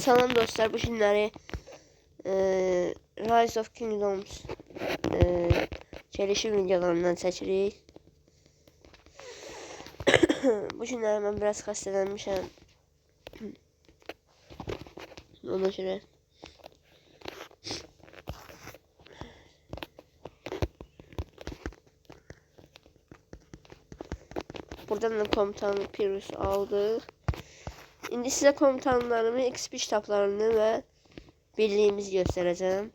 Salam dostlar, bu günləri Rise of Kingdoms çelişim videolarından çəkirik. Bu günləri mən biraz xəstələnmişəm. Ona görə buradan da komutanlık Pirus aldık. İndi sizə komutanlarımı, XP ştablarını və birliyimizi göstərəcəm.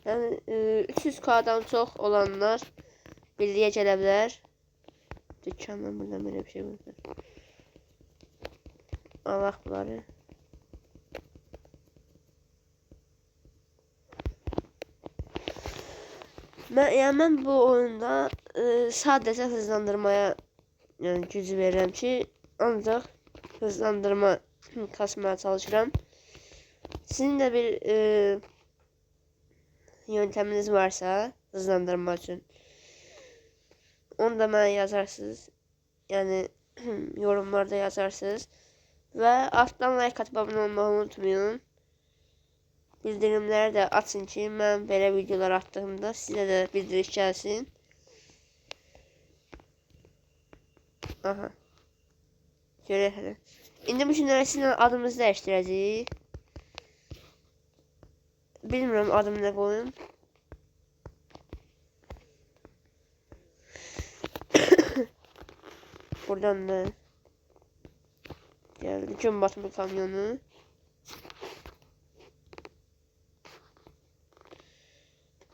Yəni 300K'dan çox olanlar birliyə gələ bilər. Dükkandan buradan belə bir şey var. Allah bunları. Mən bu oyunda sadəcə hızlandırmaya güc verirəm ki, ancaq hızlandırma kasmaya çalışıram. Sizin də bir yönteminiz varsa hızlandırma üçün, onu da mənə yazarsınız. Yəni yorumlarda yazarsınız. Və altdan like atıb abunə olmağı unutmayın. Bildirimləri də açın ki, mən belə videolar attığımda sizə də bildiriş gəlsin. Aha. Görək hələ. İndi bu günləri sizinlə adımızı dəyişdirəcəyik. Bilmirəm adımı nə qoyum. Buradan da geldi gün batımı kamyonu.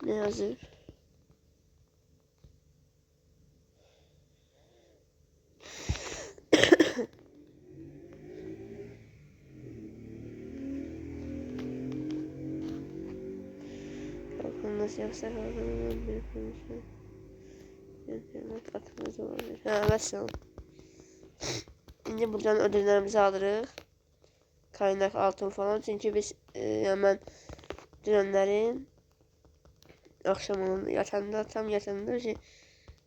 Ne yazır? Nasıl yapsak bir konuşma. Evet, atımız olabilir. Ha, mesela. Şimdi buradan ödüllerimizi alırıq. Kaynak, altın falan. Çünkü biz hemen dünənlərin akşam yatanda, tam yatanda ki,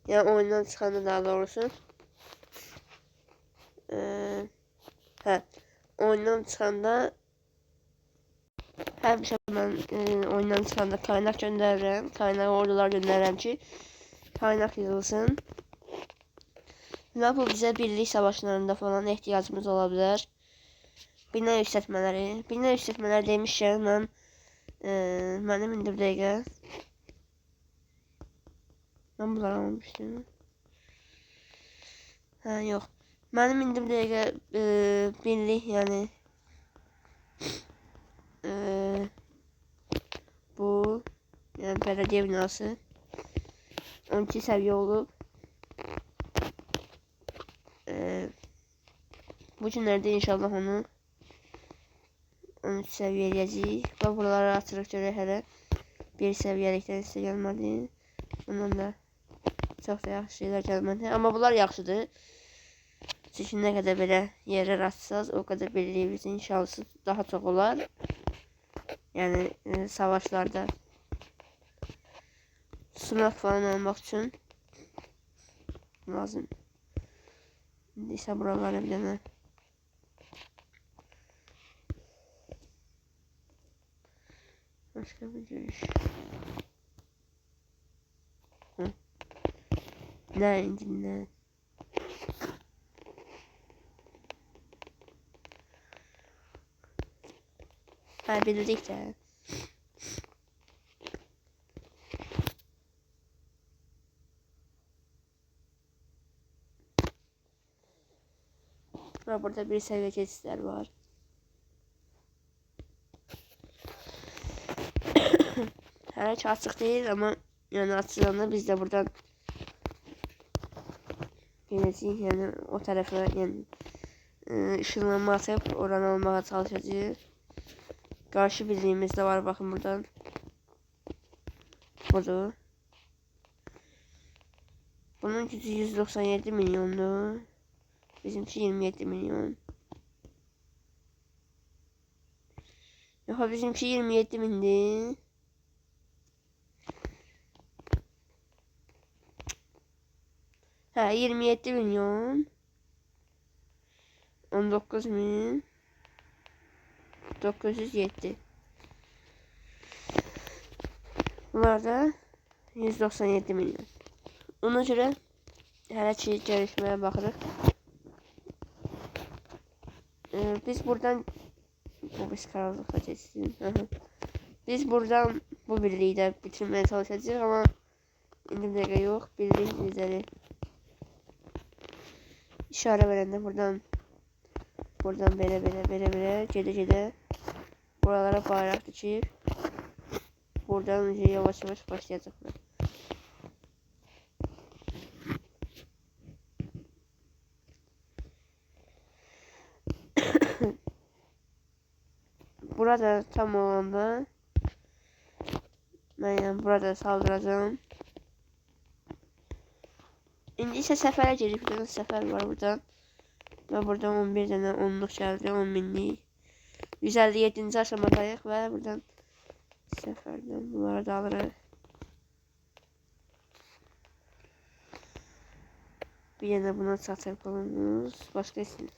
yani oyundan çıxanda daha doğrusu. Oyundan çıxanda həmişə mən oyundan çıxanda kaynak göndərirəm. Kaynak ordular göndərirəm ki, kaynak yığılsın. Və bu bizə birlik savaşlarında falan ehtiyacımız ola bilər. Bina yüksəltmələri demişkən mən mənim indi bir dəqiqə mən bunları almışdım. Hə, yox. Mənim indi bir dəqiqə birlik, yəni bu yəni bələdiyyə binası 12 səviyyə olub. Bu günlərdə inşallah onu 13 səviyyə eləyəcəyik. Və buraları açırıq görək hələ. Bir səviyyəlikdən isə gəlmədi. Bundan da çox da yaxşı şeylər gəlmədi. Amma bunlar yaxşıdır. Çünki nə qədər belə yerlər açsaz, o qədər birliyimizin şansı daha çox olar. Yəni savaşlarda sınaq falan almaq üçün lazım. İndi isə buralara bir dənə başka bir görüş. Ne indinle? Ha, bildik de. Ve burada bir seviye geçişler var. Her hiç açık değil ama yani açıldığında biz de buradan geleceğiz, yani o tarafa yani ışınlanma atıp oran almaya çalışacağız. Karşı birliğimiz de var, bakın buradan. Burada. Bunun gücü 197 milyondu. Bizimki 27 milyon. Yok, bizimki 27 bindi. Ha, 27 milyon. 19.907. Bunlar da 197 milyon. Ona görə hələ ki gəlişməyə baxırıq. Biz buradan bu biz karanlıkla geçsin. Biz buradan bu birliği de bitirmeye çalışacağız ama indi bir dəqiqə yox. Birlik lideri işarə verəndə buradan belə gedə buralara bayraq dikib buradan yavaş yavaş başlayacaqlar. Burada tam olanda ben yani burada saldıracağım. İndi isə səfərə gedib, bir dənə səfər var buradan. Və buradan 11 dənə 10'luq gəldi, 10 minlik. 157-ci aşamadayıq və buradan səfərdən bunları da alırıq. Bir yana buna çatır qolumuz. Başqa isim.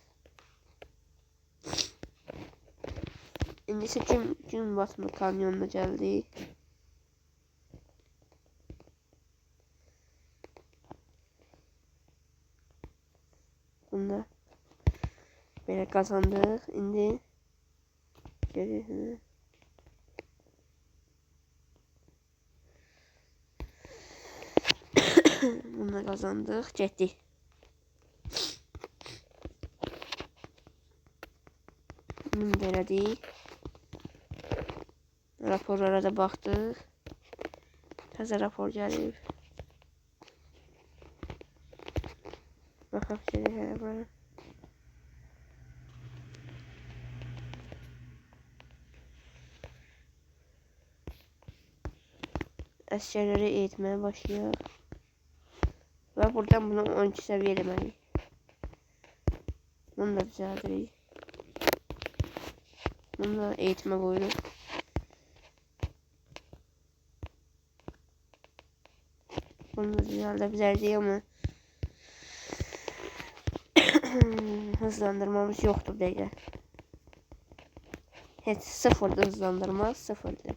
İndi isə gün batımı kamyonuna gəldik. Bunda belə qazandıq. İndi geri bunda qazandıq. Getdik. Bunu da elədik. Raporlara da baxdıq. Təzə rapor gəlib. Baxaq gələk bura. Əsgərləri eğitməyə başlayaq. Və buradan bunu 12 səviyyə eləməliyik. Bunu da düzəldirik. Bunu da eğitmə qoyuruq. Bunu da düzəldə bilərdik amma hızlandırmamız yoxdur bu dəqiqə. Heç sıfırda hızlandırma, sıfırda.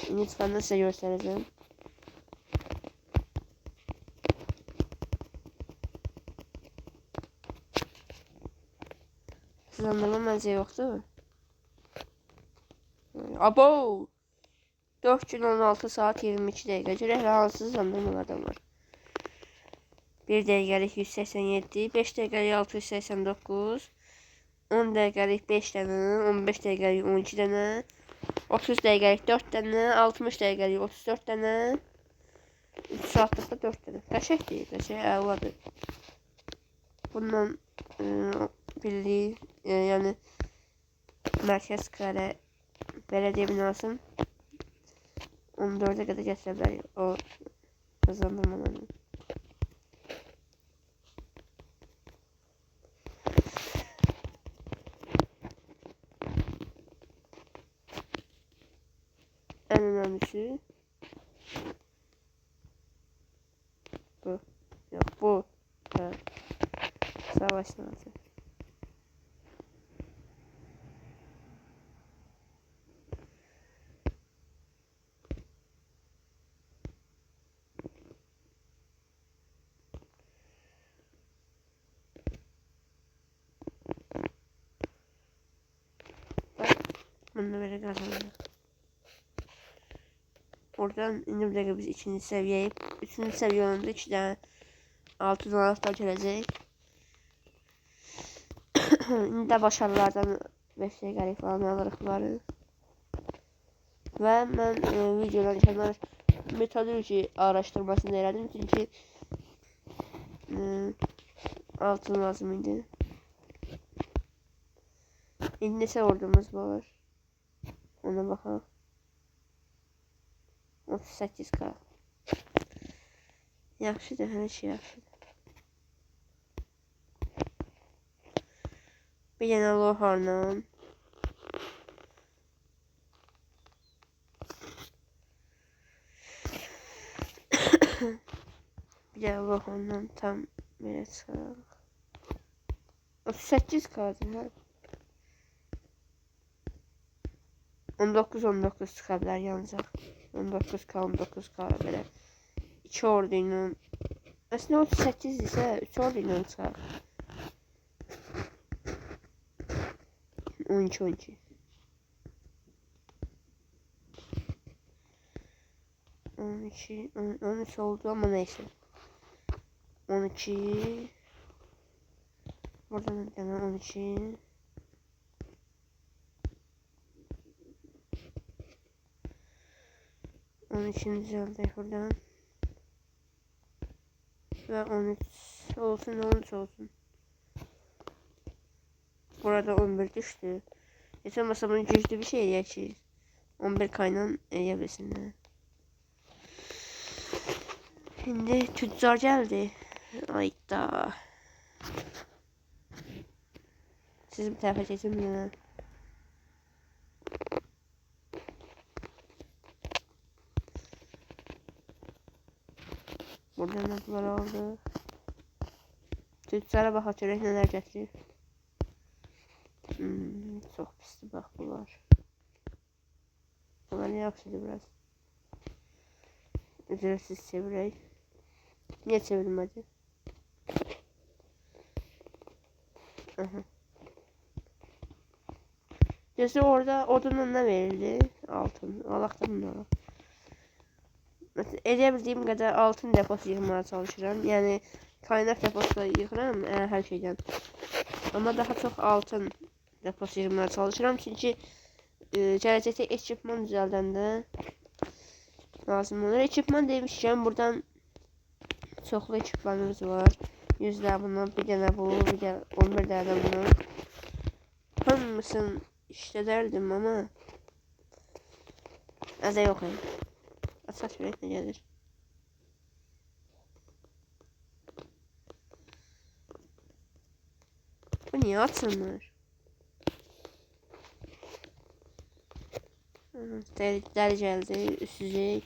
İndi çıxanda sizə göstərəcəm. Hızlandırma məncə yoxdur. Abo! 4 gün 16 saat 22 dəqiqə. Görək hansı hızlandırmalardan var. 1 dəqiqəlik 187, 5 dəqiqəlik 689, 10 dəqiqəlik 5 dənə, 15 dəqiqəlik 12 dənə, 30 dəqiqəlik 4 dənə, 60 dəqiqəlik 34 dənə, 3 saatlıqda 4 dənə. Qəşəkdir, qəşək əladır. Bundan birliyi, yəni mərkəz qərə belediye binasının 14'e kadar gətirə bilərik o hızlandırmalarını. En önemlisi bu. Yok bu. Ha. Savaş sanatı. Bunu böyle kazanıyor. Oradan indi bir dakika biz 2. seviyeyi 3. seviye olanda 2 tane altın anahtar gelecek. İndi de başarılardan 5 dəqiqəlik falan alırıq bunları. Və mən videodan insanlar metalurji araştırmasını elədim çünki altın lazım idi. İndi neçə ordumuz var? Ona baxaq. 38k. Yaxşıdır, hər şey yaxşıdır. Bir dənə loharla bir dənə loharla tam belə çıxaraq. 38K'dır, hə. 19 çıxa bilər yancaq. 19K, 19K belə. 2 ordu ilə. Əslində 38 isə 3 ordu ilə çıxar. 12, 12. 12, 13 oldu ama neyse. 12. Buradan bir 12. Onun için düzeldi buradan. Ve 13 olsun, 13 olsun. Burada 11 düştü. Geçen masamın güçlü bir şey ya ki 11 kaynan edebilsinler. Şimdi tüccar geldi. Ayda. Siz bir tarafa geçin ya. Buradan atlar aldı. Tüccara baxa görək nələr gətirir. Çox pisdir bax bunlar. Bunlar yaxşıdır biraz. Ücretsiz çevirək. Niye çevirmədi? Aha. Gözü orada odunla ne verildi? Altın. Allah'tan da. Edebildiğim kadar altın deposu yığmaya çalışıram. Yani kaynak deposu da yığıram her şeyden. Ama daha çok altın deposu yığmaya çalışıram. Çünkü gələcəkdə ekipman düzəldəndə lazım olur. Ekipman demişkən buradan çoxlu ekipmanımız var. 100 tane bundan, bir dənə bu, bir dənə 11 dənə bundan. Hamısını işlədərdim ama əzə yox. Əsas ürəklə gəlir. Bu niye açılmır? Dəli gəldi, üstücək.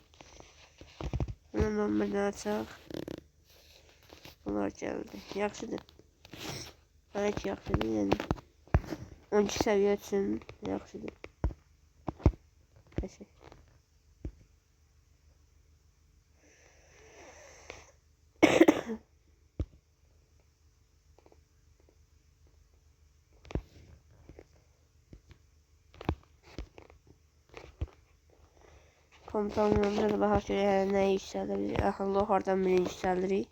Bundan 11 dənə açaq. Bunlar gəldi. Yaxşıdır. Hələ ki yaxşıdır, yəni. 12 səviyyə üçün yaxşıdır. Təşəkkür. Komutanlarımıza da baxaq görək nə yüksəldirik. Axı lohardan birini yüksəldirik.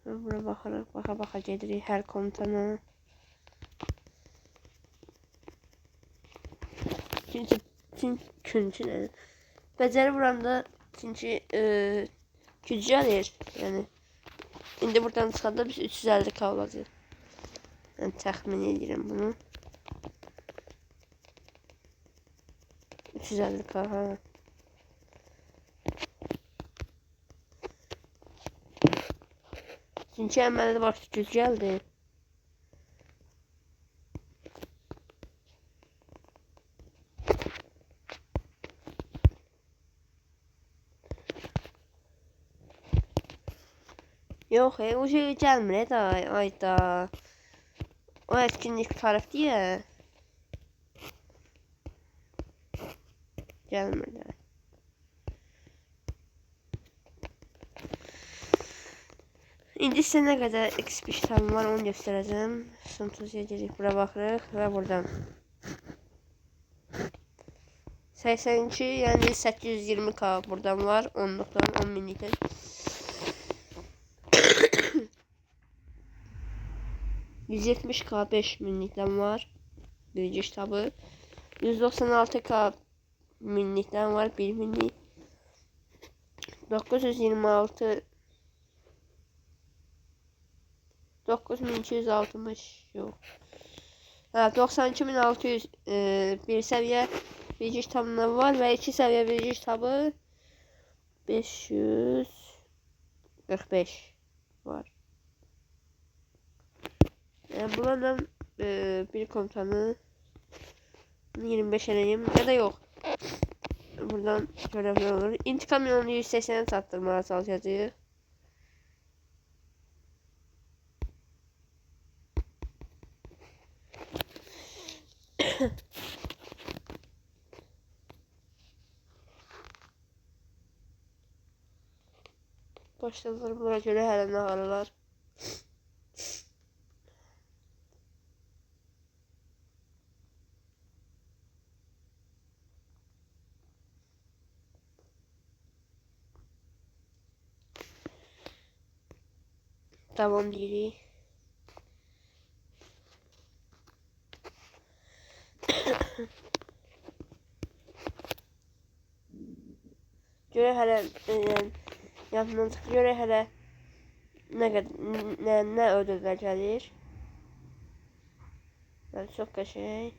Bura baxarıq, baxa gedirik hər komutana. Çünki nə? Becəri vuranda çünki gücü alır. Yəni indi buradan çıxanda biz 350K olacaq. Yəni təxmin edirəm bunu. 350K, ha. Çünki əməldə bax güc gəldi. Yox, o şey gəlmir da, ayda. O etkinlik tarif deyə. Gəlmir də. İndi sizə nə qədər XP kitabım var onu göstərəcəm. Suntuziyə gedirik, bura baxırıq və buradan. 82, yəni 820K buradan var. 10.10 minlikdən. 170K 5 minlikdən var. Birinci kitabı. 196K minlikdən var 1 minlik. 926 9260 yok. Ha, 92600 bir seviye birinci kitabında var ve 2 seviye birinci kitabı 545 var. Yani buradan bir komutanı 25 eleyim ya da yok. Buradan görevler olur. İntikam yolunu 180'e sattırmaya çalışacağız. başladılar buna göre hələ nə aralar. Tamam deyirik. Görə hələ yadımdan çıxdı. Görə hələ nə ödüllər gəlir. Yəni çox qəşəng.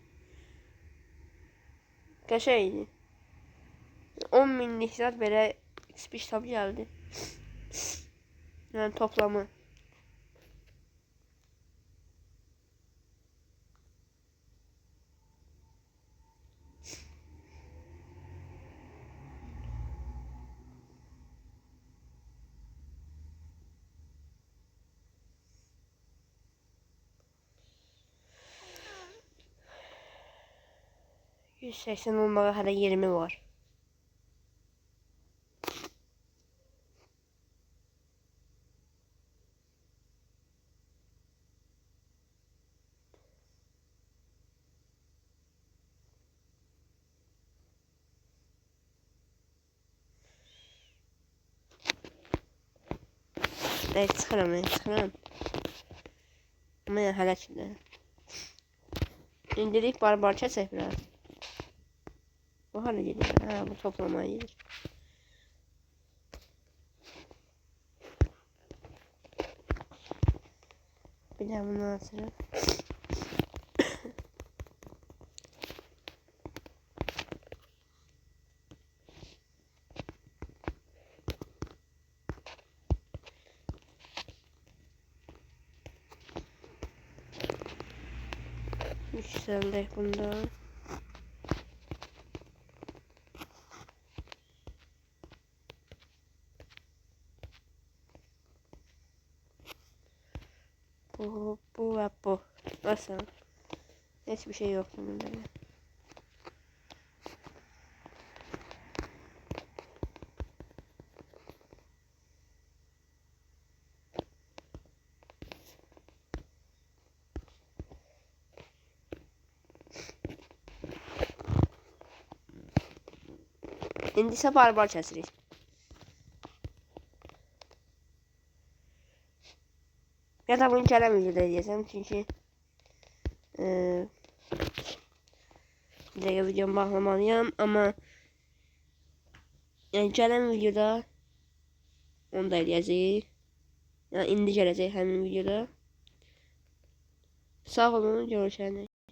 Qəşəng idi. 10 minlik zat belə XP kitabı gəldi. Yəni toplamı. %80 olmağa hələ 20 var. Evet, çıxıram. Amma yəni hələ ki də. İndirik barbar kəsək biraz. Bu hara gedir? Ha, bu toplamaya gedir. Bir daha bunu atırım. Yükseldik bunda. Bu ve bu. Nasıl? Hiçbir şey yok bunda. İndi isə barbar kəsirik. Ya da bunu gələn videoda edəcəm çünki bir dəqiqə videomu bağlamalıyam, amma yəni gələn videoda onu da edəcəyik. Yəni indi gələcək həmin videoda. Sağ olun, görüşərik.